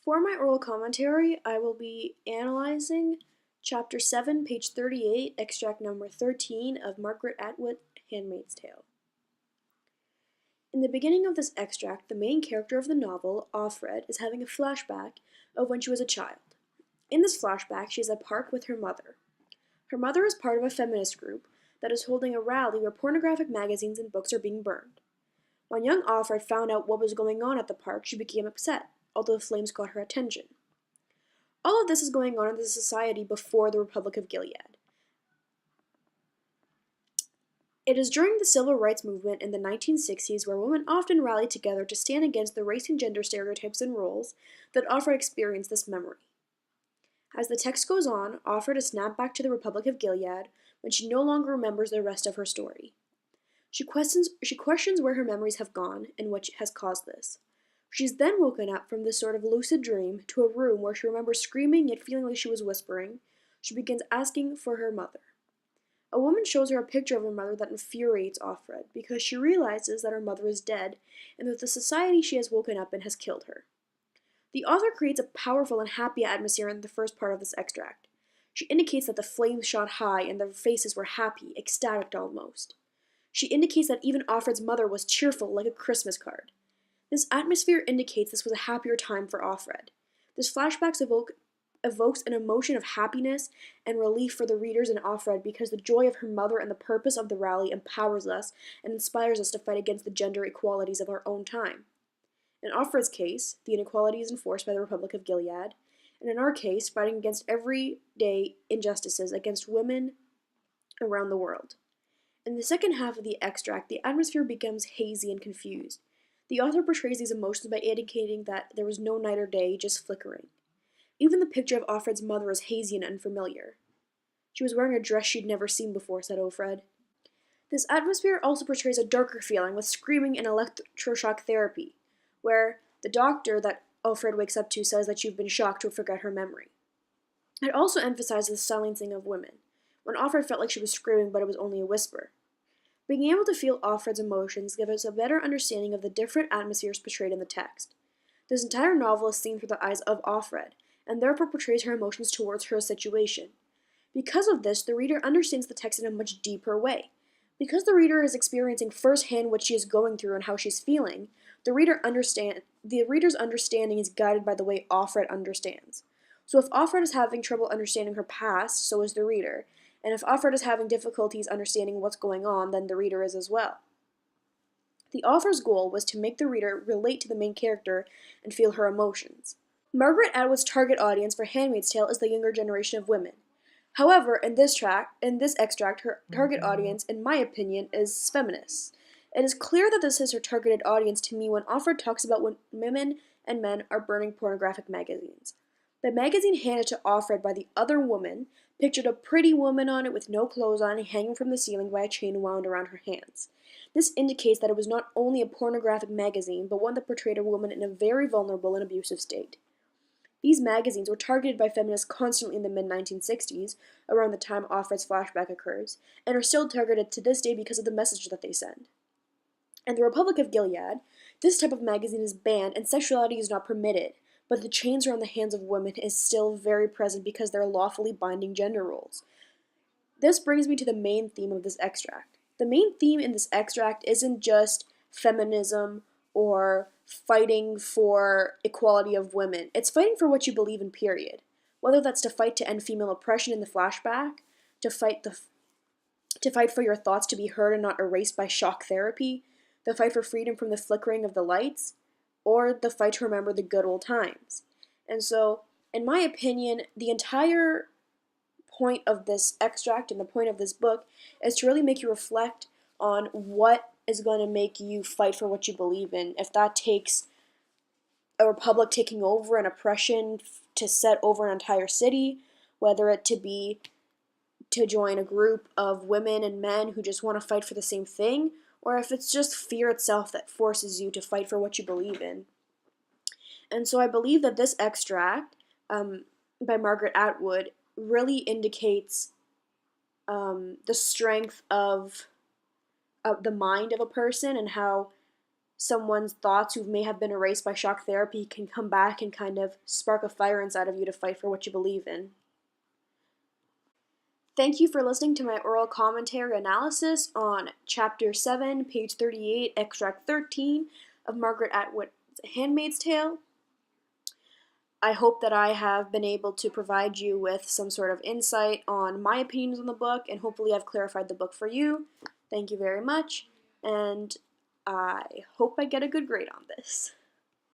For my oral commentary, I will be analyzing Chapter 7, page 38, extract number 13 of Margaret Atwood, Handmaid's Tale. In the beginning of this extract, the main character of the novel, Offred, is having a flashback of when she was a child. In this flashback, she is at a park with her mother. Her mother is part of a feminist group that is holding a rally where pornographic magazines and books are being burned. When young Offred found out what was going on at the park, she became upset, although the flames caught her attention. All of this is going on in the society before the Republic of Gilead. It is during the civil rights movement in the 1960s where women often rallied together to stand against the race and gender stereotypes and roles that Offred experienced this memory. As the text goes on, Offred is snapped back to the Republic of Gilead when she no longer remembers the rest of her story. She questions where her memories have gone and what has caused this. She's then woken up from this sort of lucid dream to a room where she remembers screaming yet feeling like she was whispering. She begins asking for her mother. A woman shows her a picture of her mother that infuriates Offred because she realizes that her mother is dead and that the society she has woken up in has killed her. The author creates a powerful and happy atmosphere in the first part of this extract. She indicates that the flames shot high and their faces were happy, ecstatic almost. She indicates that even Offred's mother was cheerful like a Christmas card. This atmosphere indicates this was a happier time for Offred. This flashback evokes an emotion of happiness and relief for the readers in Offred because the joy of her mother and the purpose of the rally empowers us and inspires us to fight against the gender inequalities of our own time. In Offred's case, the inequality is enforced by the Republic of Gilead, and in our case, fighting against everyday injustices against women around the world. In the second half of the extract, the atmosphere becomes hazy and confused. The author portrays these emotions by indicating that there was no night or day, just flickering. Even the picture of Offred's mother is hazy and unfamiliar. She was wearing a dress she'd never seen before, said Offred. This atmosphere also portrays a darker feeling with screaming and electroshock therapy, where the doctor that Offred wakes up to says that you've been shocked to forget her memory. It also emphasizes the silencing of women, when Offred felt like she was screaming but it was only a whisper. Being able to feel Offred's emotions gives us a better understanding of the different atmospheres portrayed in the text. This entire novel is seen through the eyes of Offred, and therefore portrays her emotions towards her situation. Because of this, the reader understands the text in a much deeper way. Because the reader is experiencing firsthand what she is going through and how she's feeling, the reader's understanding is guided by the way Offred understands. So if Offred is having trouble understanding her past, so is the reader. And if Offred is having difficulties understanding what's going on, then the reader is as well. The author's goal was to make the reader relate to the main character and feel her emotions. Margaret Atwood's target audience for Handmaid's Tale is the younger generation of women. However, in this extract, her target audience, in my opinion, is feminists. It is clear that this is her targeted audience to me when Offred talks about when women and men are burning pornographic magazines. The magazine handed to Offred by the other woman pictured a pretty woman on it with no clothes on, hanging from the ceiling by a chain wound around her hands. This indicates that it was not only a pornographic magazine, but one that portrayed a woman in a very vulnerable and abusive state. These magazines were targeted by feminists constantly in the mid-1960s, around the time Offred's flashback occurs, and are still targeted to this day because of the message that they send. In the Republic of Gilead, this type of magazine is banned and sexuality is not permitted, but the chains around the hands of women is still very present because they're lawfully binding gender roles. This brings me to the main theme of this extract. The main theme in this extract isn't just feminism or fighting for equality of women. It's fighting for what you believe in, period. Whether that's to fight to end female oppression in the flashback, to fight for your thoughts to be heard and not erased by shock therapy, the fight for freedom from the flickering of the lights, or the fight to remember the good old times. And so, in my opinion, the entire point of this extract and the point of this book is to really make you reflect on what is going to make you fight for what you believe in. If that takes a republic taking over an oppression to set over an entire city, whether it to join a group of women and men who just want to fight for the same thing, or if it's just fear itself that forces you to fight for what you believe in. And so I believe that this extract by Margaret Atwood really indicates the strength of the mind of a person and how someone's thoughts who may have been erased by shock therapy can come back and kind of spark a fire inside of you to fight for what you believe in. Thank you for listening to my oral commentary analysis on Chapter 7, page 38, Extract 13 of Margaret Atwood's Handmaid's Tale. I hope that I have been able to provide you with some sort of insight on my opinions on the book, and hopefully I've clarified the book for you. Thank you very much, and I hope I get a good grade on this.